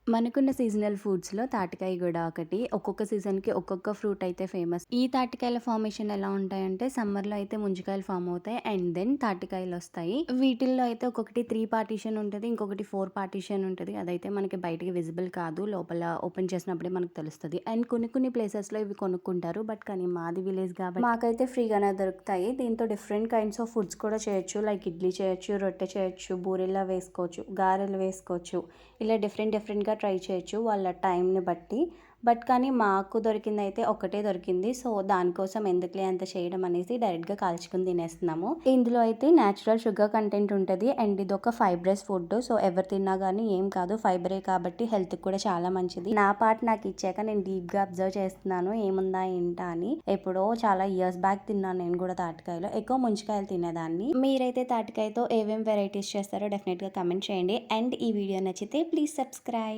మనకున్న సీజనల్ ఫుడ్స్‌లో తాటికాయ గూడా ఒకటి. ఒక్కొక్క సీజన్‌కి ఒక్కొక్క ఫ్రూట్ అయితే ఫేమస్. ఈ తాటికాయల ఫార్మేషన్ ఎలా ఉంటాయంటే సమ్మర్‌లో అయితే ముంజికాయలు ఫార్మ్ అవుతాయి. అండ్ దెన్ తాటికాయలొస్తాయి. వీటిల్లో అయితే ఒక్కొక్కటి 3 పార్టిషన్ ఉంటది. ఇంకొకటి 4 పార్టిషన్ ఉంటది. అదైతే మనకి బయటికి విజిబుల్ కాదు. లోపల ఓపెన్ చేసినప్పుడే మనకు తెలుస్తది. అండ్ కొన్ని ప్లేసెస్‌లో ఇవి కొనుక్కుంటారు. బట్ కానీ మాది విలేజ్ కాబట్టి మాకైతే ఫ్రీగానే దొరుకుతాయి. దీంతో డిఫరెంట్ కైండ్స్ ఆఫ్ ఫుడ్స్ కూడా చేయొచ్చు. లైక్ ఇడ్లీ చేయొచ్చు, రొట్టె చేయొచ్చు, బూరెల్లా వేసుకోవచ్చు, గారెలు వేసుకోవచ్చు. ఇలా డిఫరెంట్‌గా ట్రై చేయొచ్చు వాళ్ళ టైంని బట్టి. బట్ కానీ మాకు దొరికిందయితే ఒక్కటే దొరికింది. సో, దానికోసం ఎందుకులే అంత చేయడం అనేసి డైరెక్ట్‌గా కాల్చుకొని తినేస్తున్నాము. ఇందులో అయితే నేచురల్ షుగర్ కంటెంట్ ఉంటది. అండ్ ఇదొక ఫైబ్రస్ ఫుడ్. సో, ఎవరు తిన్నా గానీ ఏం కాదు. ఫైబరే కాబట్టి హెల్త్‌కి కూడా చాలా మంచిది. నా పార్ట్ నాకిచ్చాక నేను డీప్‌గా అబ్జర్వ్ చేస్తున్నాను. ఏముందా ఏంటా అని. ఎప్పుడో చాలా ఇయర్స్ బ్యాక్ తిన్నాను నేను కూడా తాటికాయలు. ఎక్కువ ముంజికాయలు తినేదాన్ని. మీరైతే తాటికాయతో ఏమేం వెరైటీస్ చేస్తారో డెఫినెట్‌గా కామెంట్ చేయండి. అండ్ ఈ వీడియో నచ్చితే ప్లీజ్ సబ్స్క్రైబ్.